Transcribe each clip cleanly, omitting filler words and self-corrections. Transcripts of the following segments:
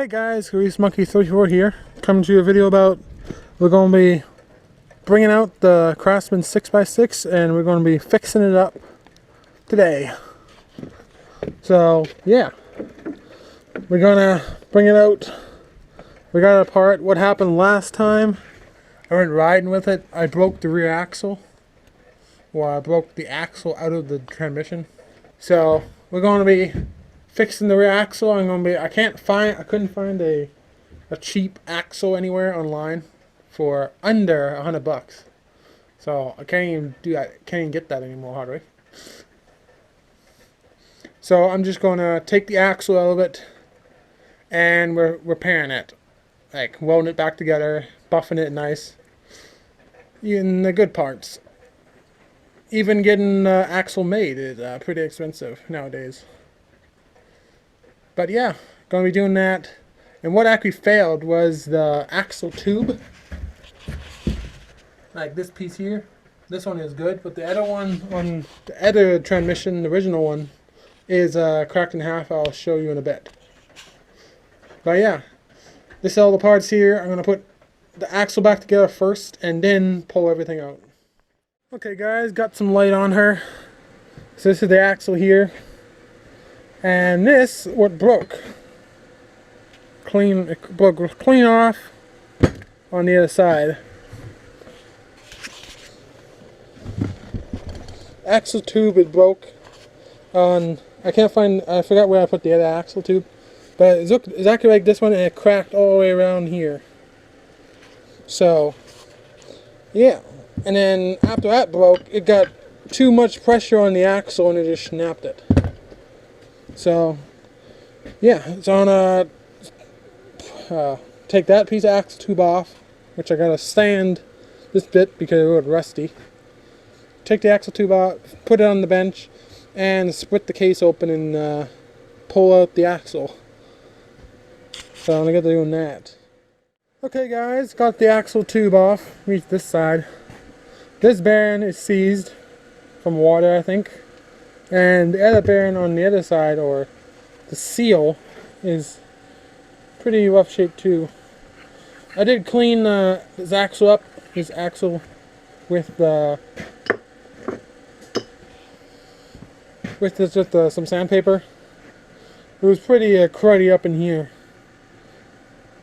Hey guys, Monkey34 here, coming to you a video about we're going to be bringing out the Craftsman 6x6 and we're going to be fixing it up today. So yeah, we're going to bring it out. We got it apart. What happened last time, I went riding with it. I broke the rear axle, or I broke the axle out of the transmission. So we're going to be fixing the rear axle. I couldn't find a cheap axle anywhere online for under $100. So I can't even do that. Can't even get that anymore hardly. So I'm just going to take the axle out of it and we're repairing it, like welding it back together, buffing it nice, in the good parts. Even getting axle made is pretty expensive nowadays. But yeah, going to be doing that. And what actually failed was the axle tube. Like this piece here. This one is good, but the other one, on the other transmission, the original one, is cracked in half. I'll show you in a bit. But yeah, this is all the parts here. I'm going to put the axle back together first and then pull everything out. Okay guys, got some light on her. So this is the axle here. And this, what broke. It broke clean off on the other side. Axle tube, it broke on, I forgot where I put the other axle tube. But it's exactly like this one, and it cracked all the way around here. So, yeah. And then after that broke, it got too much pressure on the axle and it just snapped it. So, yeah, so I'm gonna take that piece of axle tube off, which I gotta sand this bit because it was rusty. Take the axle tube out, put it on the bench, and split the case open and pull out the axle. So I'm gonna get to doing that. Okay guys, got the axle tube off. Reach this side. This bearing is seized from water, I think. And the other bearing on the other side, or the seal, is pretty rough shape too. I did clean this axle up, with some sandpaper. It was pretty cruddy up in here.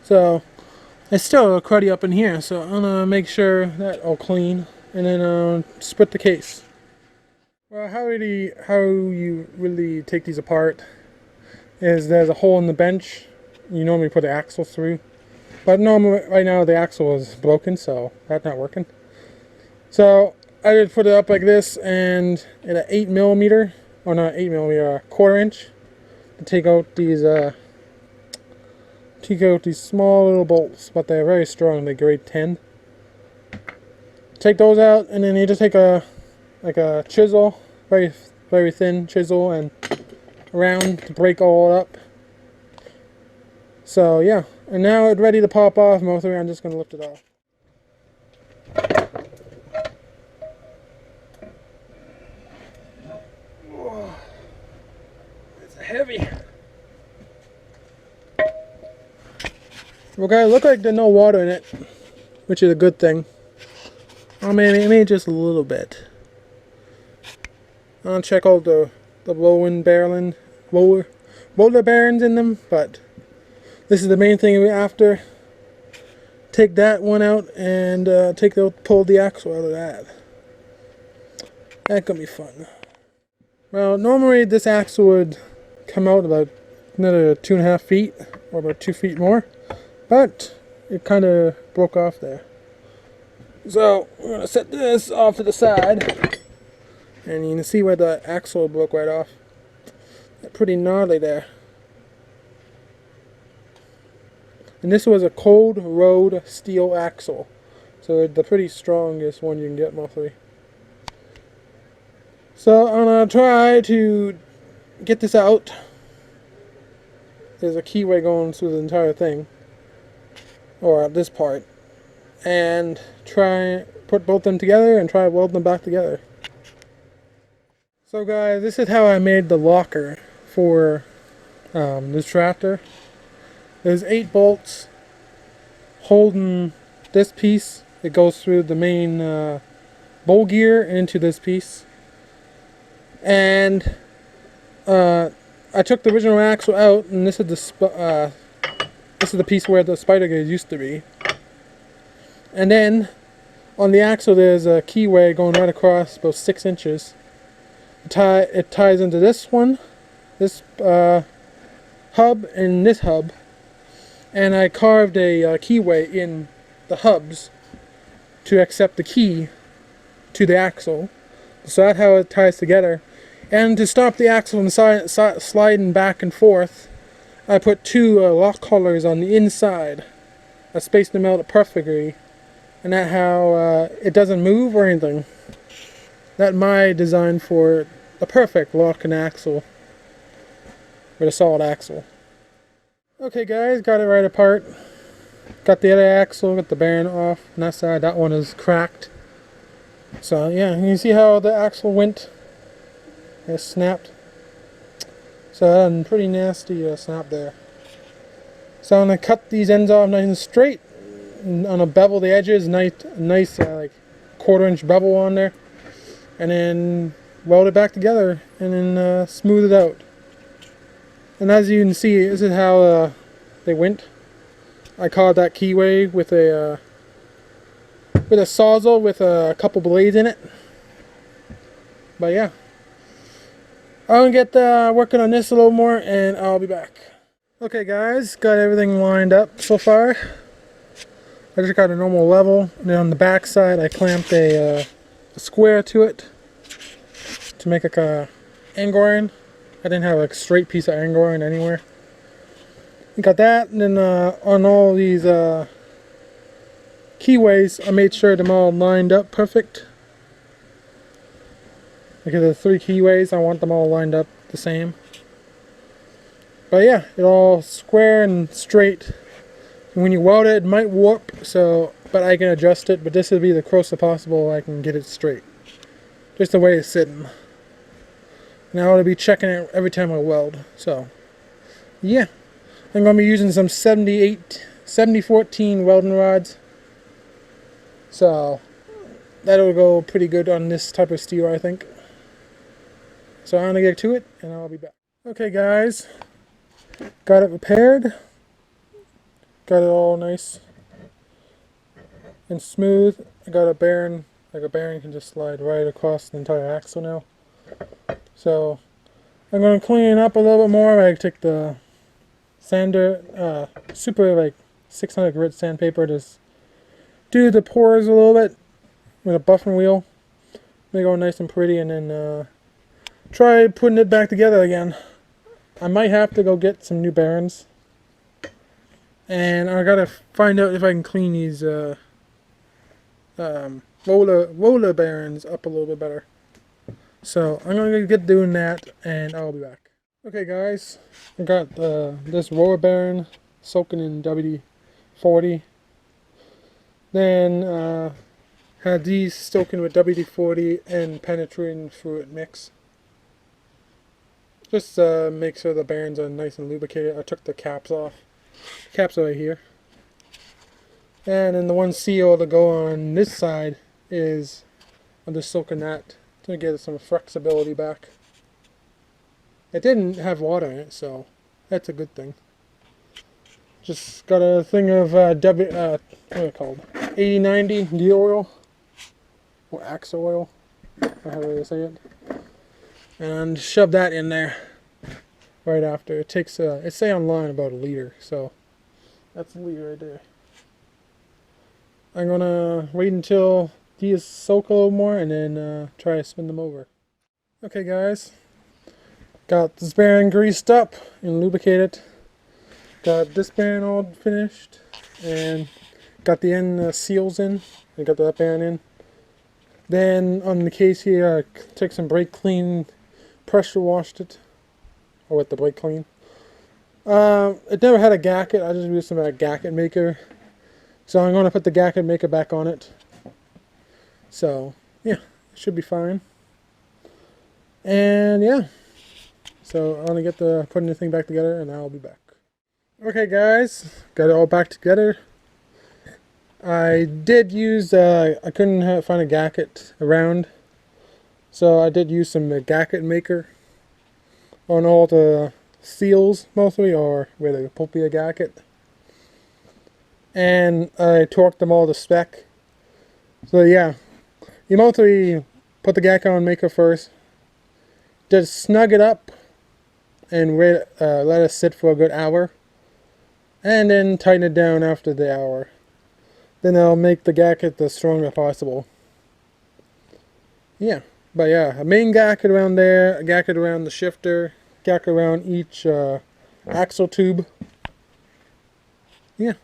So it's still cruddy up in here. So I'm gonna make sure that all clean, and then split the case. Well, how you really take these apart is there's a hole in the bench. You normally put the axle through, but normally right now the axle is broken, so that's not working. So I did put it up like this, and at an 8mm, or not 8mm, 1/4 inch, to take out these small little bolts, but they're very strong. They're grade 10. Take those out, and then you just take a chisel, very thin chisel, and around to break all up. So yeah, and now it's ready to pop off. Mostly I'm just going to lift it off. Whoa. It's heavy. Okay, look like there's no water in it, which is a good thing. I mean, maybe just a little bit. I'll check all the roller bearings in them, but this is the main thing we're after. Take that one out and pull the axle out of that. That's gonna be fun. Well, normally this axle would come out about another 2.5 feet, or about 2 feet more, but it kind of broke off there. So we're gonna set this off to the side. And you can see where the axle broke right off. Pretty gnarly there. And this was a cold road steel axle. So the pretty strongest one you can get mostly. So I'm going to try to get this out. There's a keyway going through the entire thing. Or this part. And try put both of them together and try welding them back together. So guys, this is how I made the locker for this tractor. There's 8 bolts holding this piece. It goes through the main bowl gear into this piece. And I took the original axle out, and this is the piece where the spider gears used to be. And then on the axle there's a keyway going right across about 6 inches. It ties into this one, this hub, and this hub. And I carved a keyway in the hubs to accept the key to the axle. So that's how it ties together. And to stop the axle from sliding back and forth, I put 2 lock collars on the inside. I spaced them out perfectly, and that's how it doesn't move or anything. That's my design for the perfect lock and axle with a solid axle. Okay guys, got it right apart. Got the other axle, got the bearing off on that side. That one is cracked. So yeah, you can see how the axle went. It snapped. So that was a pretty nasty snap there. So I'm going to cut these ends off nice and straight. And I'm going to bevel the edges, nice like 1/4 inch bevel on there. And then weld it back together and then smooth it out. And as you can see, this is how they went. I caught that keyway with a sawzall with a couple blades in it. But yeah, I'm gonna get working on this a little more, and I'll be back. Okay guys, got everything lined up so far. I just got a normal level, and then on the back side I clamped a square to it to make like a angle iron. I didn't have a straight piece of angle iron anywhere. Got that, and then on all these keyways I made sure them all lined up perfect. Because there's 3 keyways, I want them all lined up the same. But yeah, it all square and straight. And when you weld it, it might warp, but I can adjust it. But this will be the closest possible I can get it straight. Just the way it's sitting. Now I'll be checking it every time I weld. So yeah, I'm going to be using some 7014 welding rods. So that'll go pretty good on this type of steel, I think. So I'm going to get to it, and I'll be back. Okay guys, got it repaired. Got it all nice and smooth. I got a bearing, like a bearing can just slide right across the entire axle now. So I'm going to clean it up a little bit more. I take the sander, super like 600 grit sandpaper, just do the pores a little bit with a buffing wheel. Make it all nice and pretty, and then try putting it back together again. I might have to go get some new bearings, and I gotta find out if I can clean these roller bearings up a little bit better. So I'm gonna get doing that, and I'll be back. Okay guys, I got this roller bearing soaking in WD-40. Then had these soaking with WD-40 and penetrating fluid mix. Just make sure the bearings are nice and lubricated. I took the caps off. The caps are right here. And then the one seal to go on this side is, I'm just soaking that to get some flexibility back. It didn't have water in it, so that's a good thing. Just got a thing of what are they called? 8090 D oil or Axe oil, however they say it. And shove that in there right after. It takes it say online about a liter, so that's a liter right there. I'm gonna wait until these soak a little more, and then try to spin them over. Okay guys, got this bearing greased up and lubricated. Got this bearing all finished, and got the end seals in. I got that bearing in. Then on the case here, I took some brake clean, pressure washed it, or with the brake clean. It never had a gasket. I just used some gasket maker, so I'm going to put the gasket maker back on it. So yeah, it should be fine. And yeah, so I'm going to get putting the thing back together, and I'll be back. Okay guys, got it all back together. I did use, I couldn't find a gasket around, so I did use some gasket maker on all the seals mostly, or where they put be a gasket. And I torqued them all to spec. So yeah, you mostly put the gasket on maker first, just snug it up and let it sit for a good hour, and then tighten it down after the hour. Then I'll make the gasket the strongest possible. Yeah, but yeah, a main gasket around there, a gasket around the shifter, gasket around each axle tube. Yeah.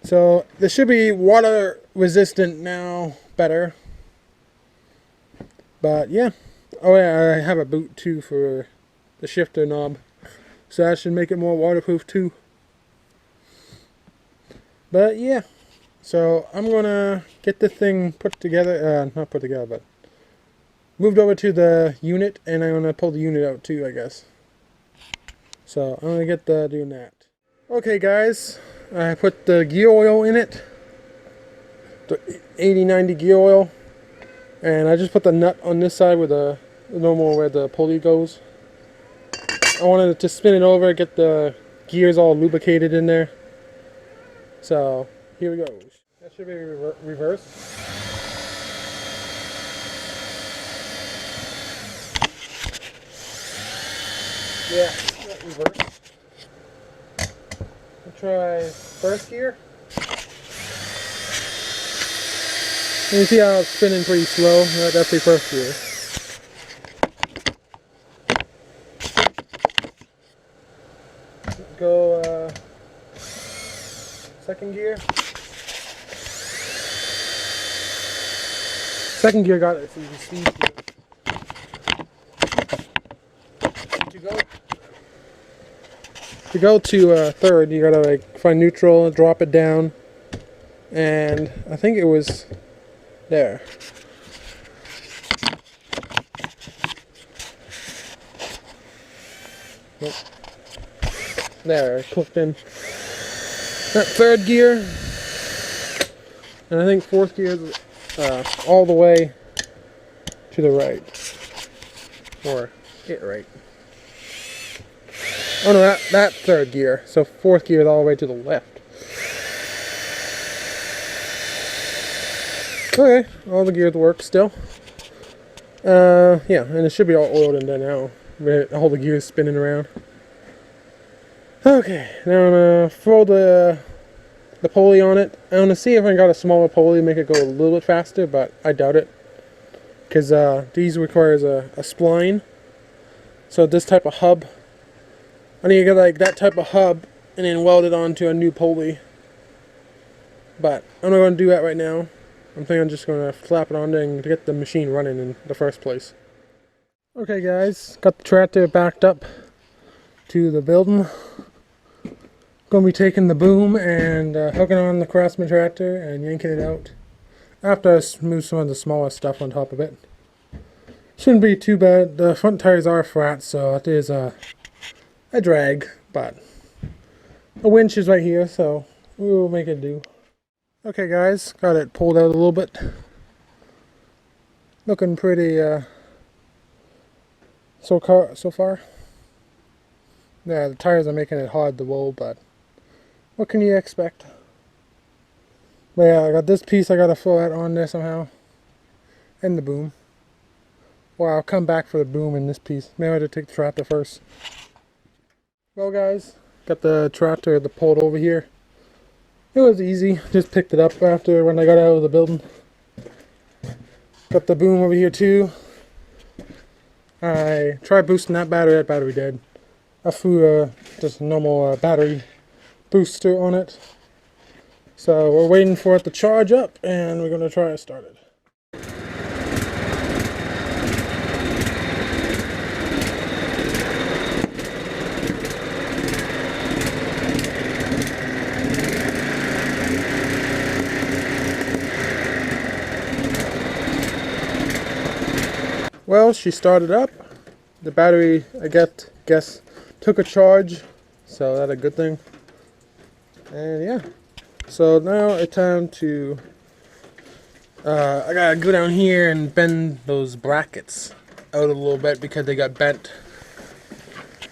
So this should be water resistant now, better. But yeah. Oh yeah, I have a boot too for the shifter knob, so that should make it more waterproof too. But yeah. So I'm gonna get this thing put together, not put together, but moved over to the unit, and I'm gonna pull the unit out too, I guess. So I'm gonna get doing that. Okay guys, I put the gear oil in it, the 80-90 gear oil, and I just put the nut on this side with the normal where the pulley goes. I wanted to spin it over, get the gears all lubricated in there. So here we go. That should be reversed. Yeah, that reversed. We'll try first gear. You see how it's spinning pretty slow? That's the first gear. Go second gear. Second gear got it, so you can see. To go to third, you gotta like find neutral, drop it down, and I think it was there. Nope. There, I clicked in. That third gear, and I think fourth gear is all the way to the right, or get right. Oh no, that third gear. So fourth gear is all the way to the left. Okay, all the gears work still. Yeah, and it should be all oiled in there now. All the gears spinning around. Okay, now I'm gonna throw the pulley on it. I'm gonna see if I got a smaller pulley, make it go a little bit faster, but I doubt it, because these requires a spline. So this type of hub, I need to get like that type of hub and then weld it onto a new pulley. But I'm not going to do that right now. I'm thinking I'm just going to slap it on there and get the machine running in the first place. Okay guys, got the tractor backed up to the building. Going to be taking the boom and hooking on the Craftsman tractor and yanking it out. After I move some of the smaller stuff on top of it. Shouldn't be too bad. The front tires are flat, so it is a drag, but the winch is right here, so we will make it do. Okay guys, got it pulled out a little bit. Looking pretty so far. Yeah, the tires are making it hard to roll, but what can you expect? But yeah, I got this piece I gotta throw that on there somehow. And the boom. Well, I'll come back for the boom in this piece. Maybe I have to take the tractor first. Well guys, got the tractor pulled over here. It was easy, just picked it up after when I got out of the building. Got the boom over here too. I tried boosting that battery dead. I threw just a normal battery booster on it. So we're waiting for it to charge up and we're going to try to start it. Well, she started up. The battery, I guess, took a charge. So that's a good thing. And yeah, so now it's time to I gotta go down here and bend those brackets out a little bit because they got bent.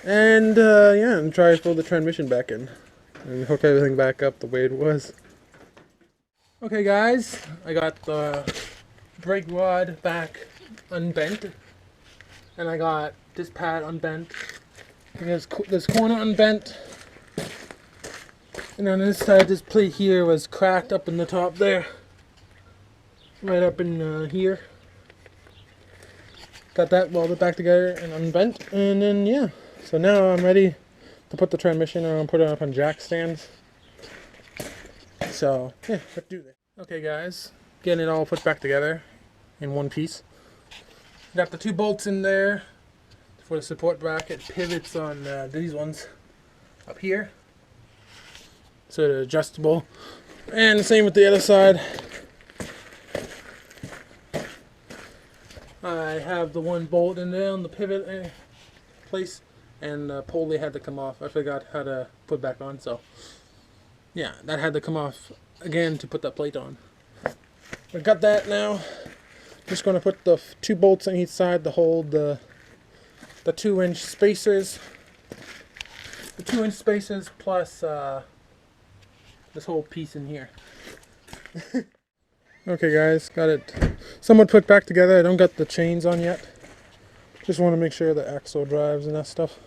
And yeah, and try to throw the transmission back in and hook everything back up the way it was. Okay guys, I got the brake rod back unbent, and I got this pad unbent, and this corner unbent, and on this side this plate here was cracked up in the top there, right up in here. Got that welded back together and unbent, and then yeah, so now I'm ready to put the transmission on and put it up on jack stands. So yeah, let's do this. Okay guys, getting it all put back together in one piece. Got the 2 bolts in there for the support bracket, pivots on these ones up here, so they're adjustable. And the same with the other side. I have the 1 bolt in there on the pivot place, and the pulley had to come off. I forgot how to put back on, so yeah, that had to come off again to put that plate on. I got that now. Just going to put the 2 bolts on each side to hold the 2-inch spacers. The 2-inch spacers plus this whole piece in here. Okay guys, got it somewhat put back together. I don't got the chains on yet. Just want to make sure the axle drives and that stuff.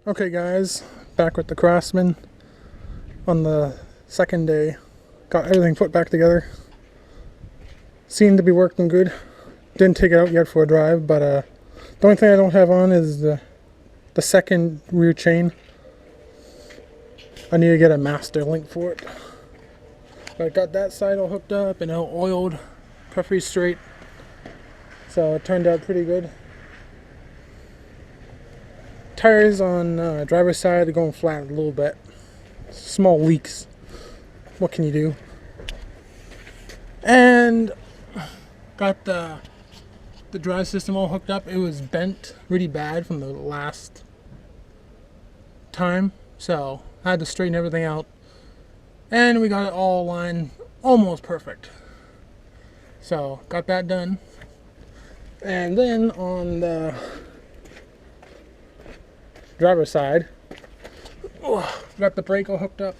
Okay guys, back with the Craftsman on the second day. Got everything put back together. Seemed to be working good. Didn't take it out yet for a drive, but the only thing I don't have on is the second rear chain. I need to get a master link for it. But I got that side all hooked up and all oiled, perfectly straight. So it turned out pretty good. Tires on driver's side are going flat a little bit. Small leaks. What can you do? And got the drive system all hooked up. It was bent really bad from the last time, so I had to straighten everything out. And we got it all aligned almost perfect. So got that done. And then on the driver's side, got the brake all hooked up.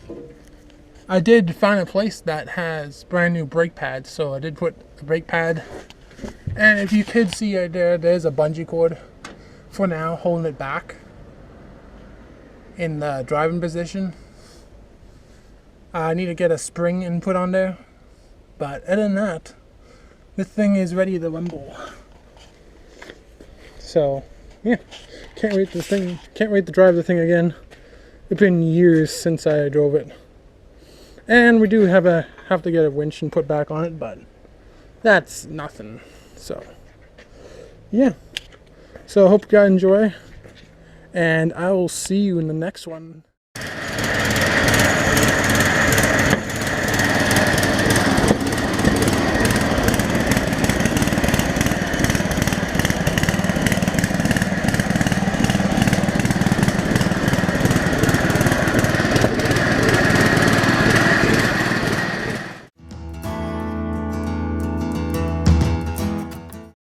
I did find a place that has brand new brake pads, so I did put a brake pad. And if you could see there's a bungee cord for now holding it back in the driving position. I need to get a spring input on there, but other than that, this thing is ready to rumble. So yeah, can't wait to drive the thing again. It's been years since I drove it. And we do have to get a winch and put back on it, but that's nothing. So yeah. So I hope you guys enjoy, and I will see you in the next one.